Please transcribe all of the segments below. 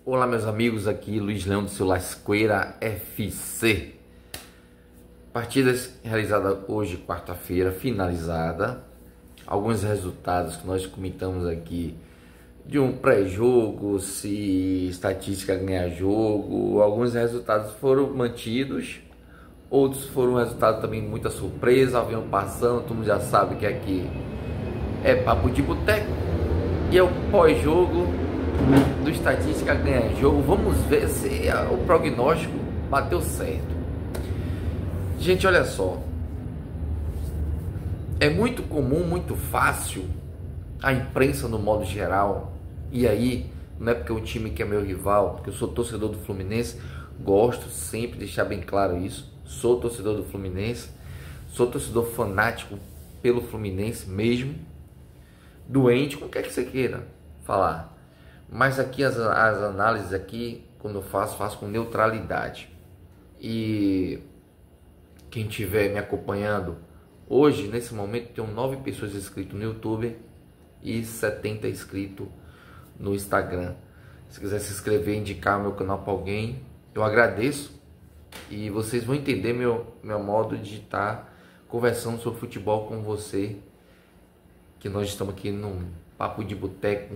Olá meus amigos, aqui Luiz Leão do seu Lasqueira FC. Partidas realizadas hoje, quarta-feira, finalizada. Alguns resultados que nós comentamos aqui de um pré-jogo, se estatística ganhar jogo. Alguns resultados foram mantidos, outros foram resultados também muita surpresa, avião passando, todo mundo já sabe que aqui é papo de boteco e é o pós-jogo do estatística ganha jogo. Vamos ver se o prognóstico bateu certo. Gente, olha só, é muito comum, muito fácil a imprensa no modo geral, e aí não é porque o time que é meu rival, porque eu sou torcedor do Fluminense, gosto sempre de deixar bem claro isso, sou torcedor do Fluminense, sou torcedor fanático pelo Fluminense mesmo, doente, como quer que você queira falar. Mas aqui as análises aqui, quando eu faço com neutralidade. E quem estiver me acompanhando, hoje, nesse momento, tem 9 pessoas inscritas no YouTube e 70 inscritos no Instagram. Se quiser se inscrever e indicar meu canal para alguém, eu agradeço. E vocês vão entender meu modo de estar conversando sobre futebol com você, que nós estamos aqui num papo de boteco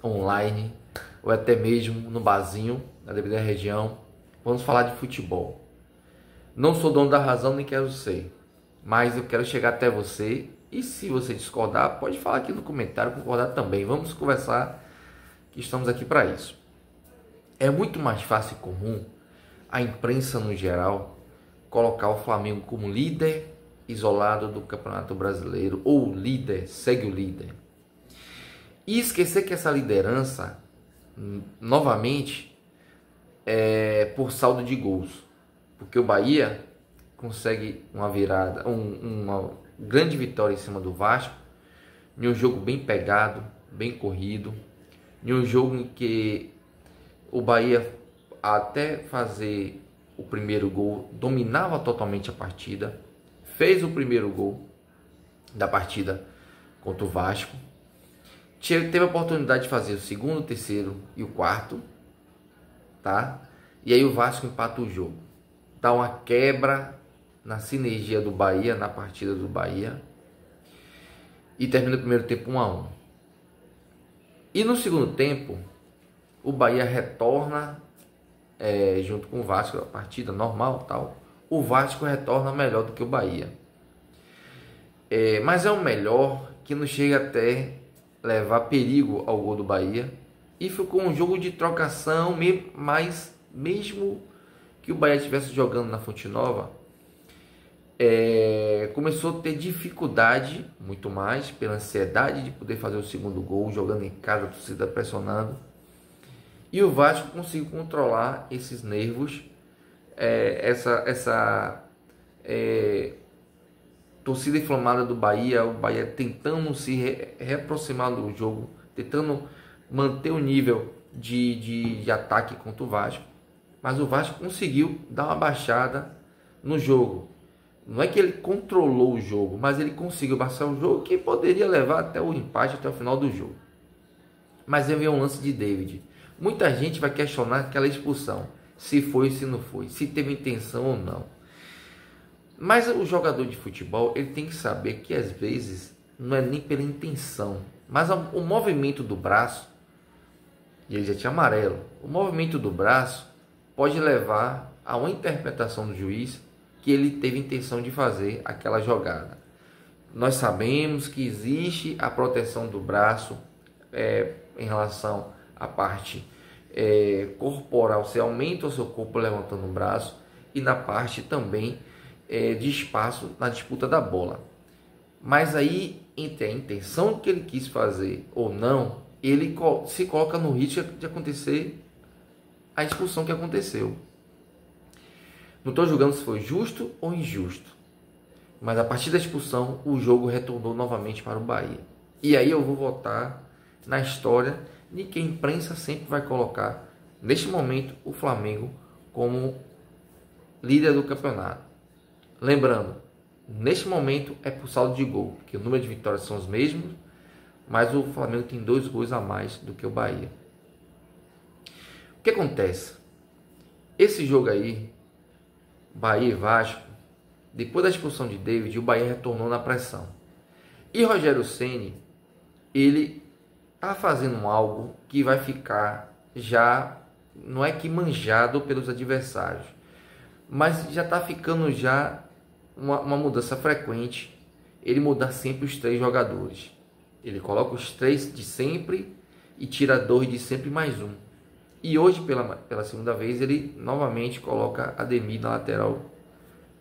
online, ou até mesmo no barzinho, na devida região. Vamos falar de futebol. Não sou dono da razão, nem quero ser, mas eu quero chegar até você, e se você discordar, pode falar aqui no comentário, concordar também. Vamos conversar, que estamos aqui para isso. É muito mais fácil e comum a imprensa no geral colocar o Flamengo como líder isolado do Campeonato Brasileiro, ou líder, segue o líder. E esquecer que essa liderança, novamente, é por saldo de gols. Porque o Bahia consegue uma virada, uma grande vitória em cima do Vasco, em um jogo bem pegado, bem corrido, em um jogo em que o Bahia, até fazer o primeiro gol, dominava totalmente a partida, fez o primeiro gol da partida contra o Vasco, teve a oportunidade de fazer o segundo, o terceiro e o quarto, tá? E aí o Vasco empata o jogo, dá uma quebra na sinergia do Bahia, na partida do Bahia, e termina o primeiro tempo 1-1. E no segundo tempo, o Bahia retorna junto com o Vasco, a partida normal, tal. O Vasco retorna melhor do que o Bahia, mas é o melhor que não chega até levar perigo ao gol do Bahia, e ficou um jogo de trocação, mas mesmo que o Bahia estivesse jogando na Fonte Nova, começou a ter dificuldade, muito mais pela ansiedade de poder fazer o segundo gol, jogando em casa, a torcida pressionando, e o Vasco conseguiu controlar esses nervos, essa torcida inflamada do Bahia, o Bahia tentando se reaproximar do jogo, tentando manter o nível de ataque contra o Vasco, mas o Vasco conseguiu dar uma baixada no jogo. Não é que ele controlou o jogo, mas ele conseguiu baixar o jogo, que poderia levar até o empate, até o final do jogo. Mas aí veio um lance de David. Muita gente vai questionar aquela expulsão, se foi ou se não foi, se teve intenção ou não. Mas o jogador de futebol, ele tem que saber que às vezes não é nem pela intenção, mas o movimento do braço, e ele já tinha amarelo, o movimento do braço pode levar a uma interpretação do juiz que ele teve intenção de fazer aquela jogada. Nós sabemos que existe a proteção do braço em relação à parte corporal, você aumenta o seu corpo levantando o braço, e na parte também de espaço na disputa da bola. Mas aí, entre a intenção que ele quis fazer ou não, ele se coloca no risco de acontecer a expulsão que aconteceu. Não estou julgando se foi justo ou injusto, mas a partir da expulsão o jogo retornou novamente para o Bahia. E aí eu vou voltar na história de que a imprensa sempre vai colocar, neste momento, o Flamengo como líder do campeonato. Lembrando, neste momento é por saldo de gol, porque o número de vitórias são os mesmos, mas o Flamengo tem 2 gols a mais do que o Bahia. O que acontece? Esse jogo aí, Bahia e Vasco, depois da expulsão de David, o Bahia retornou na pressão. E Rogério Ceni, ele tá fazendo algo que vai ficar já, não é que manjado pelos adversários, mas já tá ficando já uma mudança frequente. Ele mudar sempre os 3 jogadores. Ele coloca os 3 de sempre e tira 2 de sempre mais um. E hoje, pela segunda vez, ele novamente coloca Ademir na lateral,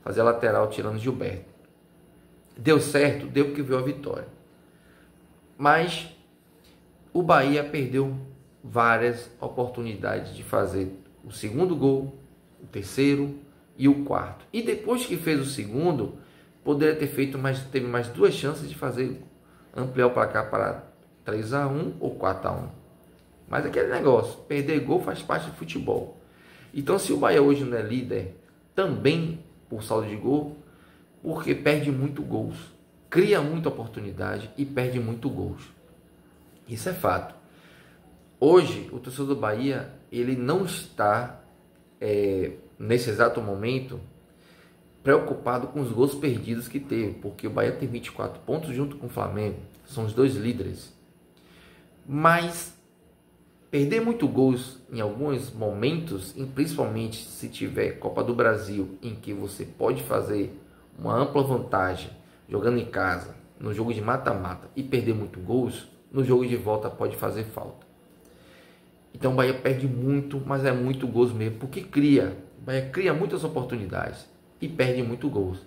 fazer a lateral tirando Gilberto. Deu certo, deu porque veio a vitória. Mas o Bahia perdeu várias oportunidades de fazer o segundo gol, o terceiro e o quarto. E depois que fez o segundo, poderia ter feito teve mais 2 chances de fazer, ampliar o placar para 3-1 ou 4-1. Mas aquele negócio, perder gol faz parte do futebol. Então, se o Bahia hoje não é líder, também por saldo de gol, porque perde muito gols, cria muita oportunidade e perde muito gols. Isso é fato. Hoje, o torcedor do Bahia, ele não está, nesse exato momento, preocupado com os gols perdidos que teve, porque o Bahia tem 24 pontos junto com o Flamengo, são os 2 líderes. Mas perder muito gols em alguns momentos, principalmente se tiver Copa do Brasil, em que você pode fazer uma ampla vantagem jogando em casa, no jogo de mata-mata, e perder muito gols, no jogo de volta pode fazer falta. Então o Bahia perde muito, mas é muito gols mesmo, porque o Bahia cria muitas oportunidades e perde muito gols.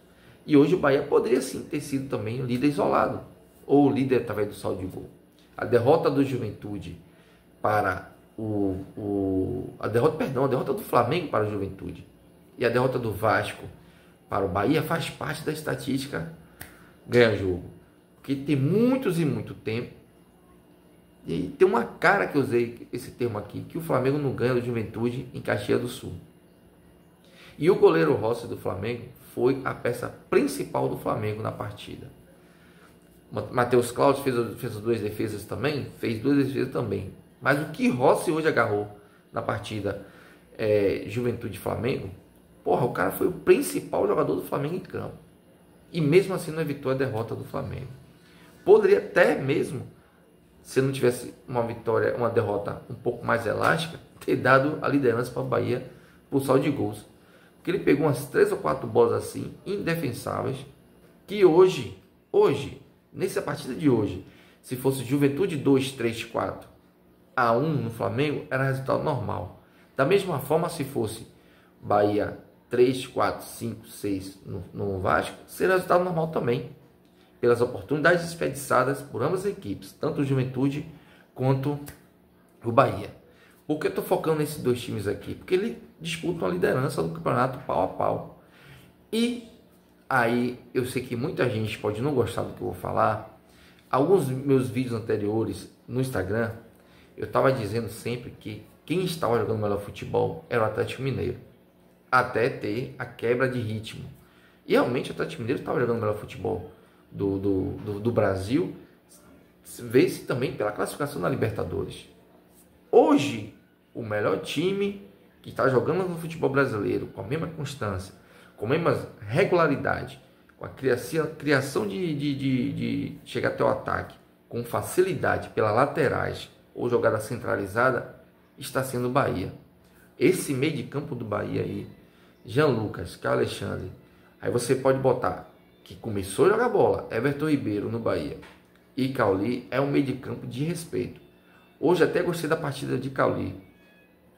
E hoje o Bahia poderia sim ter sido também líder isolado, ou líder através do saldo de gol. A derrota do Juventude para a derrota do Flamengo para o Juventude e a derrota do Vasco para o Bahia faz parte da estatística ganha jogo. Porque tem muitos e muito tempo, e tem uma cara que eu usei esse termo aqui, que o Flamengo não ganha do Juventude em Caxias do Sul. E o goleiro Rossi do Flamengo foi a peça principal do Flamengo na partida. Matheus Cláudio fez as 2 defesas também, fez 2 defesas também. Mas o que Rossi hoje agarrou na partida Juventude Flamengo, porra, o cara foi o principal jogador do Flamengo em campo. E mesmo assim não evitou a derrota do Flamengo. Poderia até mesmo, se não tivesse uma derrota um pouco mais elástica, ter dado a liderança para o Bahia por saldo de gols. Porque ele pegou umas 3 ou 4 bolas assim, indefensáveis, que hoje, nessa partida de hoje, se fosse Juventude 2, 3, 4 a 1 no Flamengo, era resultado normal. Da mesma forma, se fosse Bahia 3, 4, 5, 6 no Vasco, seria resultado normal também, pelas oportunidades desperdiçadas por ambas as equipes, tanto o Juventude quanto o Bahia. Por que eu estou focando nesses 2 times aqui? Porque eles disputam a liderança do campeonato pau a pau. E aí, eu sei que muita gente pode não gostar do que eu vou falar. Alguns meus vídeos anteriores no Instagram, eu estava dizendo sempre que quem estava jogando melhor futebol era o Atlético Mineiro, até ter a quebra de ritmo. E realmente o Atlético Mineiro estava jogando melhor futebol do Brasil, vê-se também pela classificação na Libertadores. Hoje, o melhor time que está jogando no futebol brasileiro, com a mesma constância, com a mesma regularidade, com a criação de chegar até o ataque, com facilidade pelas laterais ou jogada centralizada, está sendo o Bahia. Esse meio de campo do Bahia aí, Jean Lucas, Caio Alexandre, aí você pode botar que começou a jogar bola, Everton Ribeiro no Bahia e Cauli, é um meio de campo de respeito. Hoje até gostei da partida de Cauli,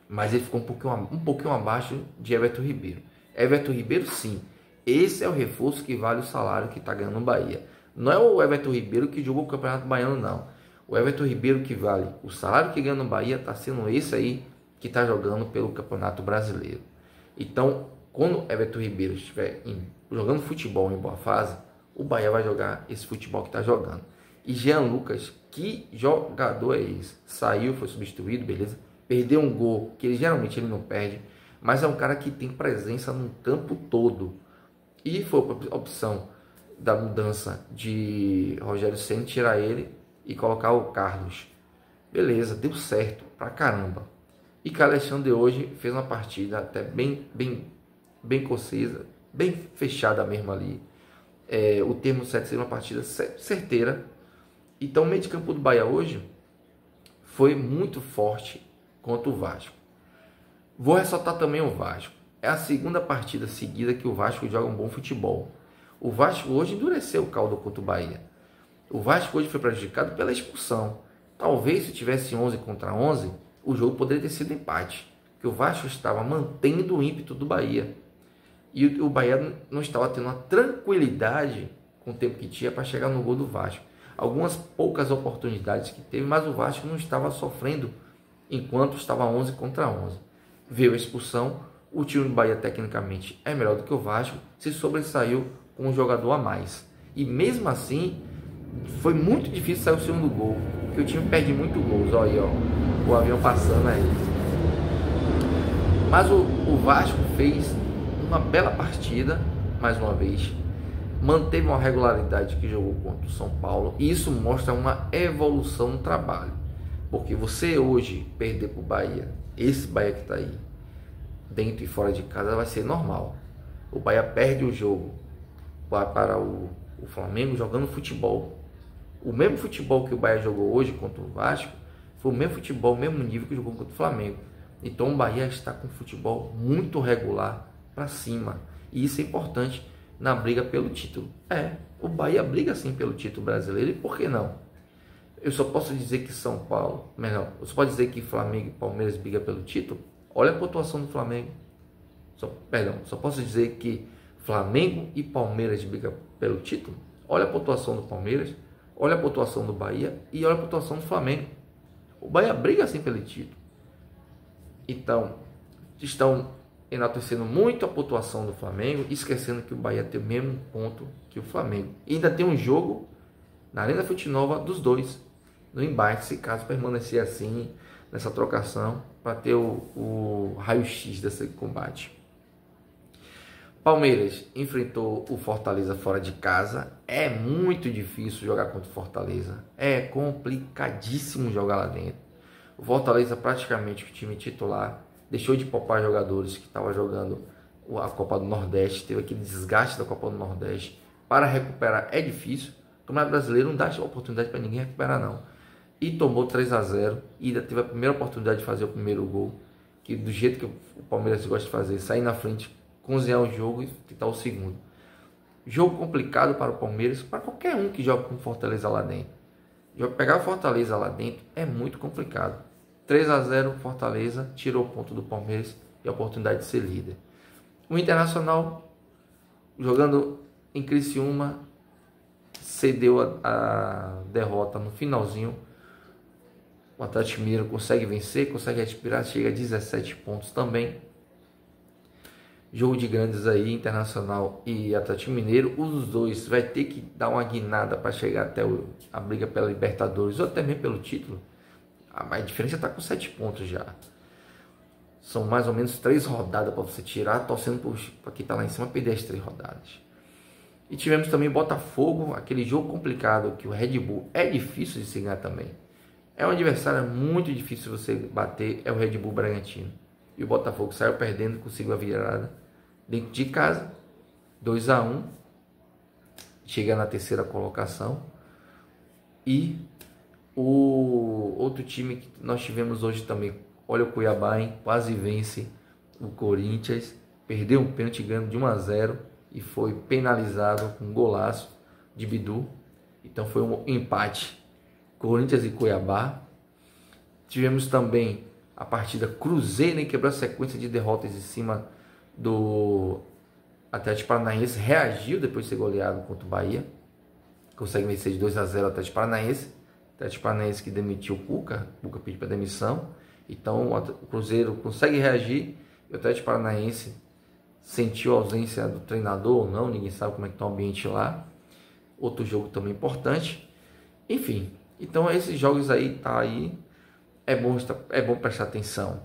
mas ele ficou um pouquinho abaixo de Everton Ribeiro. Everton Ribeiro, sim, esse é o reforço que vale o salário que está ganhando no Bahia. Não é o Everton Ribeiro que jogou o Campeonato Baiano, não. O Everton Ribeiro que vale o salário que ganha no Bahia está sendo esse aí que está jogando pelo Campeonato Brasileiro. Então, quando Everton Ribeiro estiver jogando futebol em boa fase, o Bahia vai jogar esse futebol que está jogando. E Jean Lucas, que jogador é esse? Saiu, foi substituído, beleza. Perdeu um gol, que geralmente ele não perde, mas é um cara que tem presença no campo todo. E foi a opção da mudança de Rogério Ceni, tirar ele e colocar o Carlos. Beleza, deu certo pra caramba. E que Alexandre hoje fez uma partida até bem concisa, bem fechada mesmo ali. O termo certo seria uma partida certeira. Então o meio de campo do Bahia hoje foi muito forte contra o Vasco. Vou ressaltar também o Vasco. É a segunda partida seguida que o Vasco joga um bom futebol. O Vasco hoje endureceu o caldo contra o Bahia. O Vasco hoje foi prejudicado pela expulsão. Talvez se tivesse 11 contra 11, o jogo poderia ter sido empate. Porque o Vasco estava mantendo o ímpeto do Bahia. E o Bahia não estava tendo uma tranquilidade com o tempo que tinha para chegar no gol do Vasco. Algumas poucas oportunidades que teve, mas o Vasco não estava sofrendo enquanto estava 11 contra 11. Veio a expulsão, o time do Bahia tecnicamente é melhor do que o Vasco, se sobressaiu com um jogador a mais. E mesmo assim, foi muito difícil sair o segundo gol, porque o time perde muito gols. Olha aí, ó, o avião passando aí. Mas o Vasco fez uma bela partida, mais uma vez. Manteve uma regularidade que jogou contra o São Paulo. E isso mostra uma evolução no trabalho. Porque você hoje perder para o Bahia, esse Bahia que está aí, dentro e fora de casa, vai ser normal. O Bahia perde o jogo para o Flamengo jogando futebol. O mesmo futebol que o Bahia jogou hoje contra o Vasco, foi o mesmo futebol, o mesmo nível que jogou contra o Flamengo. Então o Bahia está com futebol muito regular para cima. E isso é importante na briga pelo título. O Bahia briga sim pelo título brasileiro, e por que não? Eu só posso dizer que São Paulo, eu só posso dizer que Flamengo e Palmeiras brigam pelo título. Olha a pontuação do Flamengo. Só posso dizer que Flamengo e Palmeiras brigam pelo título. Olha a pontuação do Palmeiras, olha a pontuação do Bahia e olha a pontuação do Flamengo. O Bahia briga sim pelo título. Então, estão enaltecendo muito a pontuação do Flamengo, esquecendo que o Bahia tem o mesmo ponto que o Flamengo. E ainda tem um jogo na Arena Fonte Nova dos dois, no embate, se caso permanecer assim, nessa trocação, para ter o raio-x desse combate. Palmeiras enfrentou o Fortaleza fora de casa. É muito difícil jogar contra o Fortaleza. É complicadíssimo jogar lá dentro. O Fortaleza, praticamente o time titular, deixou de poupar jogadores que estavam jogando a Copa do Nordeste, teve aquele desgaste da Copa do Nordeste. Para recuperar é difícil. O Campeonato Brasileiro não dá oportunidade para ninguém recuperar, não. E tomou 3-0 e ainda teve a primeira oportunidade de fazer o primeiro gol, que do jeito que o Palmeiras gosta de fazer, sair na frente, cozinhar o jogo e tentar o segundo. Jogo complicado para o Palmeiras, para qualquer um que joga com Fortaleza lá dentro. Pegar o Fortaleza lá dentro é muito complicado. 3-0, Fortaleza tirou o ponto do Palmeiras e a oportunidade de ser líder. O Internacional, jogando em Criciúma, cedeu a derrota no finalzinho. O Atlético Mineiro consegue vencer, consegue respirar, chega a 17 pontos também. Jogo de grandes aí, Internacional e Atlético Mineiro. Os dois vai ter que dar uma guinada para chegar até a briga pela Libertadores ou até mesmo pelo título. A diferença está com 7 pontos já. São mais ou menos 3 rodadas para você tirar, torcendo para quem está lá em cima perder as 3 rodadas. E tivemos também Botafogo, aquele jogo complicado que o Red Bull é difícil de se ganhar também. É um adversário muito difícil você bater, é o Red Bull Bragantino. E o Botafogo saiu perdendo, conseguiu a virada dentro de casa, 2-1, chega na terceira colocação. E o outro time que nós tivemos hoje também, olha o Cuiabá, hein? Quase vence o Corinthians, perdeu um pênalti ganhando de 1-0 e foi penalizado com um golaço de Bidu. Então foi um empate, Corinthians e Cuiabá. Tivemos também a partida Cruzeiro, em quebrou a sequência de derrotas em cima do Atlético Paranaense, reagiu depois de ser goleado contra o Bahia, consegue vencer de 2-0 o Atlético Paranaense. Atlético Paranaense que demitiu o Cuca pediu para demissão. Então o Cruzeiro consegue reagir e o Atlético Paranaense sentiu a ausência do treinador ou não, ninguém sabe como é que está o ambiente lá. Outro jogo também importante. Enfim, então esses jogos aí tá aí. É bom prestar atenção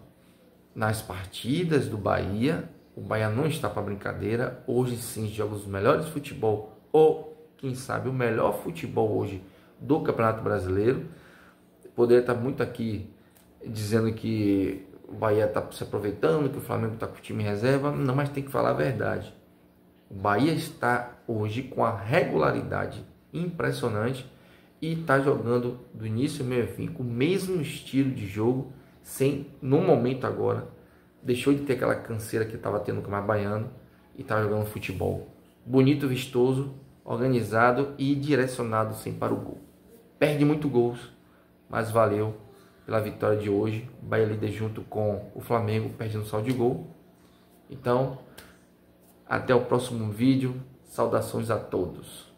nas partidas do Bahia. O Bahia não está para brincadeira. Hoje sim joga os melhores futebol, ou quem sabe o melhor futebol hoje do Campeonato Brasileiro. Poderia estar muito aqui dizendo que Bahia está se aproveitando, que o Flamengo está com o time em reserva. Não, mas tem que falar a verdade. O Bahia está hoje com a regularidade impressionante e está jogando do início ao meio ao fim com o mesmo estilo de jogo, sem, no momento agora, deixou de ter aquela canseira que estava tendo com o Campeonato Baiano e está jogando futebol bonito, vistoso, organizado e direcionado sempre para o gol. Perde muito gols, mas valeu pela vitória de hoje. O Bahia líder junto com o Flamengo, perdendo saldo de gol. Então, até o próximo vídeo. Saudações a todos.